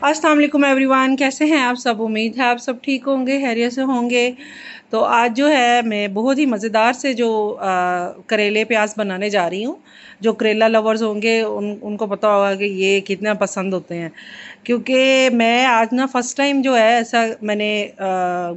अस्सलाम वालेकुम एवरीवन, कैसे हैं आप सब। उम्मीद है आप सब ठीक होंगे, खैरियत से होंगे। तो आज जो है मैं बहुत ही मज़ेदार से जो करेले प्याज बनाने जा रही हूँ। जो करेला लवर्स होंगे उनको पता होगा कि ये कितना पसंद होते हैं, क्योंकि मैं आज ना फ़र्स्ट टाइम जो है ऐसा मैंने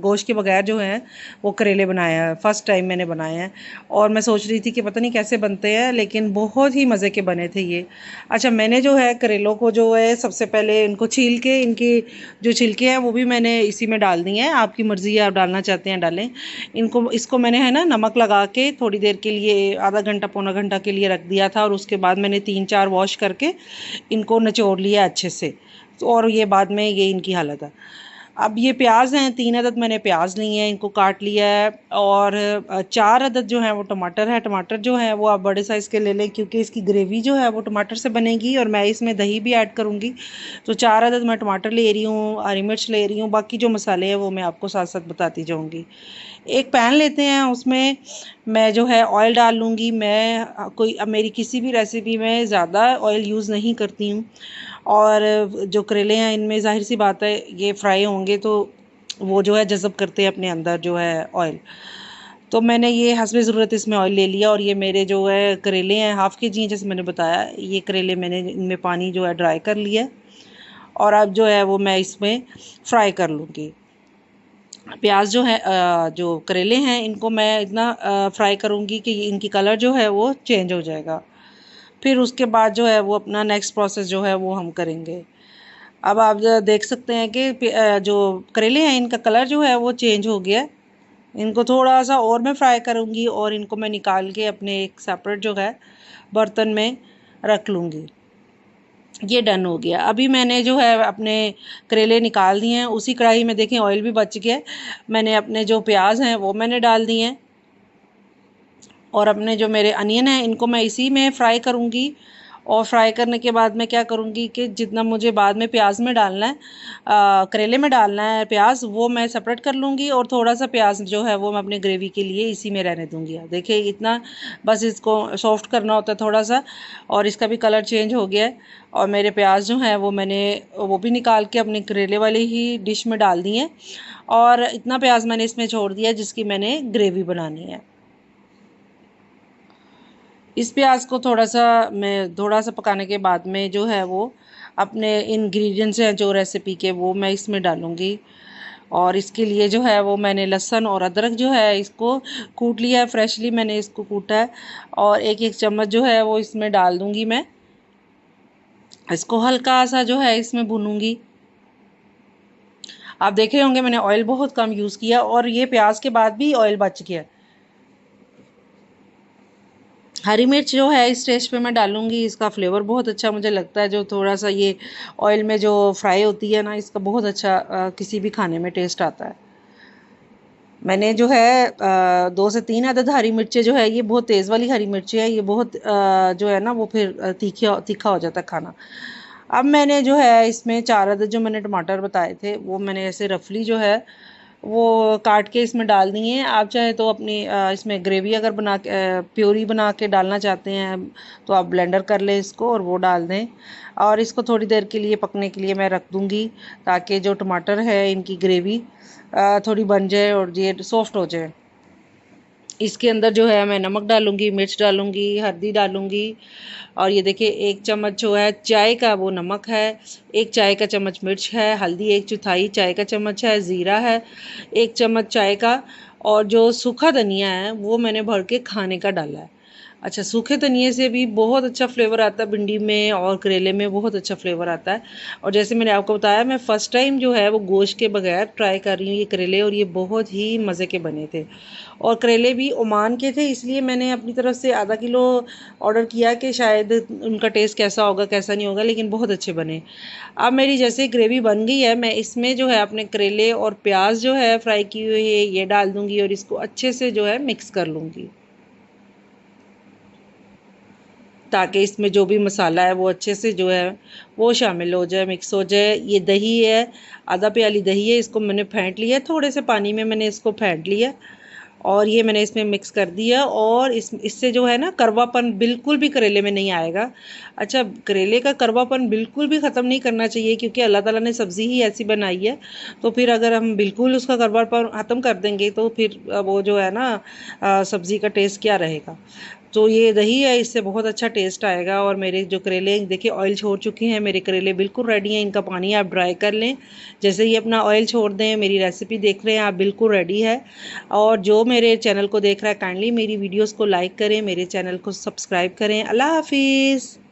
गोश्त के बगैर जो है वो करेले बनाया है। फ़र्स्ट टाइम मैंने बनाए हैं और मैं सोच रही थी कि पता नहीं कैसे बनते हैं, लेकिन बहुत ही मज़े के बने थे ये। अच्छा, मैंने जो है करेलों को जो है सबसे पहले इनको छील के, इनके जो छिलके हैं वो भी मैंने इसी में डाल दिए हैं। आपकी मर्ज़ी है, आप डालना चाहते हैं डालें। इसको मैंने है ना नमक लगा के थोड़ी देर के लिए, आधा घंटा पौना घंटा के लिए रख दिया था, और उसके बाद मैंने 3-4 वॉश करके इनको निचोड़ लिया अच्छे से। और ये बाद में ये इनकी हालत है। अब ये प्याज हैं, 3 अदद मैंने प्याज लिए हैं, इनको काट लिया है। और 4 अदद जो हैं वो टमाटर है। टमाटर जो है वो आप बड़े साइज़ के ले लें, क्योंकि इसकी ग्रेवी जो है वो टमाटर से बनेगी और मैं इसमें दही भी ऐड करूँगी। तो 4 अदद मैं टमाटर ले रही हूँ, हरी मिर्च ले रही हूँ, बाकी जो मसाले हैं वो मैं आपको साथ साथ बताती जाऊँगी। एक पैन लेते हैं, उसमें मैं जो है ऑयल डाल लूँगी। मैं मेरी किसी भी रेसिपी में ज़्यादा ऑयल यूज़ नहीं करती हूँ। और जो करेले हैं इनमें ज़ाहिर सी बात है ये फ्राई होंगे तो वो जो है जज़ब करते हैं अपने अंदर जो है ऑयल। तो मैंने ये हस्बे ज़रूरत इसमें ऑयल ले लिया, और ये मेरे जो है करेले हैं हाफ़ के जी हैं, जैसे मैंने बताया। ये करेले मैंने इनमें पानी जो है ड्राई कर लिया, और अब जो है वो मैं इसमें फ्राई कर लूँगी। प्याज जो है जो करेले हैं इनको मैं इतना फ्राई करूँगी कि इनकी कलर जो है वो चेंज हो जाएगा। फिर उसके बाद जो है वो अपना नेक्स्ट प्रोसेस जो है वो हम करेंगे। अब आप देख सकते हैं कि जो करेले हैं इनका कलर जो है वो चेंज हो गया है। इनको थोड़ा सा और मैं फ्राई करूँगी, और इनको मैं निकाल के अपने एक सेपरेट जो है बर्तन में रख लूँगी। ये डन हो गया। अभी मैंने जो है अपने करेले निकाल दिए हैं। उसी कढ़ाई में देखें ऑयल भी बच गया है। मैंने अपने जो प्याज हैं वो मैंने डाल दिए हैं, और अपने जो मेरे अनियन हैं इनको मैं इसी में फ्राई करूँगी। और फ्राई करने के बाद मैं क्या करूँगी कि जितना मुझे बाद में प्याज में डालना है, करेले में डालना है प्याज, वो मैं सेपरेट कर लूँगी, और थोड़ा सा प्याज जो है वो मैं अपने ग्रेवी के लिए इसी में रहने दूँगी। देखिए इतना बस इसको सॉफ्ट करना होता है थोड़ा सा, और इसका भी कलर चेंज हो गया है। और मेरे प्याज जो हैं वो मैंने वो भी निकाल के अपने करेले वाली ही डिश में डाल दिए हैं, और इतना प्याज मैंने इसमें छोड़ दिया जिसकी मैंने ग्रेवी बनानी है। इस प्याज को थोड़ा सा पकाने के बाद में जो है वो अपने इंग्रेडिएंट्स हैं जो रेसिपी के वो मैं इसमें डालूँगी। और इसके लिए जो है वो मैंने लहसुन और अदरक जो है इसको कूट लिया है, फ्रेशली मैंने इसको कूटा है, और एक एक चम्मच जो है वो इसमें डाल दूँगी मैं। इसको हल्का सा जो है इसमें भूनूँगी। आप देख रहे होंगे मैंने ऑयल बहुत कम यूज़ किया, और ये प्याज के बाद भी ऑयल बच गया। हरी मिर्च जो है इस स्टेज पे मैं डालूँगी, इसका फ्लेवर बहुत अच्छा मुझे लगता है। जो थोड़ा सा ये ऑयल में जो फ्राई होती है ना, इसका बहुत अच्छा किसी भी खाने में टेस्ट आता है। मैंने जो है 2 से 3 अदद हरी मिर्चें जो है, ये बहुत तेज़ वाली हरी मिर्ची है, ये बहुत जो है ना वो फिर तीखा हो जाता है खाना। अब मैंने जो है इसमें 4 अदद जो मैंने टमाटर बताए थे वो मैंने ऐसे रफली जो है वो काट के इसमें डाल दिए हैं। आप चाहे तो अपनी इसमें ग्रेवी अगर बना के प्योरी बना के डालना चाहते हैं तो आप ब्लेंडर कर लें इसको और वो डाल दें, और इसको थोड़ी देर के लिए पकने के लिए मैं रख दूँगी, ताकि जो टमाटर है इनकी ग्रेवी थोड़ी बन जाए और ये सॉफ्ट हो जाए। इसके अंदर जो है मैं नमक डालूँगी, मिर्च डालूँगी, हल्दी डालूँगी, और ये देखिए 1 चम्मच जो है चाय का वो नमक है, 1 चाय का चम्मच मिर्च है, हल्दी 1/4 चाय का चम्मच है, ज़ीरा है 1 चम्मच चाय का, और जो सूखा धनिया है वो मैंने भर के खाने का डाला है। अच्छा, सूखे धनिये से भी बहुत अच्छा फ्लेवर आता है भिंडी में, और करेले में बहुत अच्छा फ्लेवर आता है। और जैसे मैंने आपको बताया, मैं फ़र्स्ट टाइम जो है वो गोश्त के बगैर ट्राई कर रही हूँ ये करेले, और ये बहुत ही मज़े के बने थे। और करेले भी ओमान के थे, इसलिए मैंने अपनी तरफ से आधा किलो ऑर्डर किया कि शायद उनका टेस्ट कैसा होगा कैसा नहीं होगा, लेकिन बहुत अच्छे बने। अब मेरी जैसे ग्रेवी बन गई है, मैं इसमें जो है अपने करेले और प्याज जो है फ्राई की हुई है ये डाल दूँगी, और इसको अच्छे से जो है मिक्स कर लूँगी, ताकि इसमें जो भी मसाला है वो अच्छे से जो है वो शामिल हो जाए, मिक्स हो जाए। ये दही है, आधा प्याली दही है, इसको मैंने फेंट लिया है, थोड़े से पानी में मैंने इसको फेंट लिया, और ये मैंने इसमें मिक्स कर दिया और इससे जो है ना कड़वापन बिल्कुल भी करेले में नहीं आएगा। अच्छा, करेले का कड़वापन बिल्कुल भी ख़त्म नहीं करना चाहिए क्योंकि अल्लाह ताला ने सब्ज़ी ही ऐसी बनाई है। तो फिर अगर हम बिल्कुल उसका कड़वापन ख़त्म कर देंगे तो फिर वो जो है ना सब्ज़ी का टेस्ट क्या रहेगा। तो ये दही है, इससे बहुत अच्छा टेस्ट आएगा। और मेरे जो करेले देखिए ऑयल छोड़ चुके हैं, मेरे करेले बिल्कुल रेडी हैं। इनका पानी आप ड्राई कर लें, जैसे ही अपना ऑयल छोड़ दें। मेरी रेसिपी देख रहे हैं आप, बिल्कुल रेडी है। और जो मेरे चैनल को देख रहा है काइंडली मेरी वीडियोस को लाइक करें, मेरे चैनल को सब्सक्राइब करें। अल्लाह हाफिज़।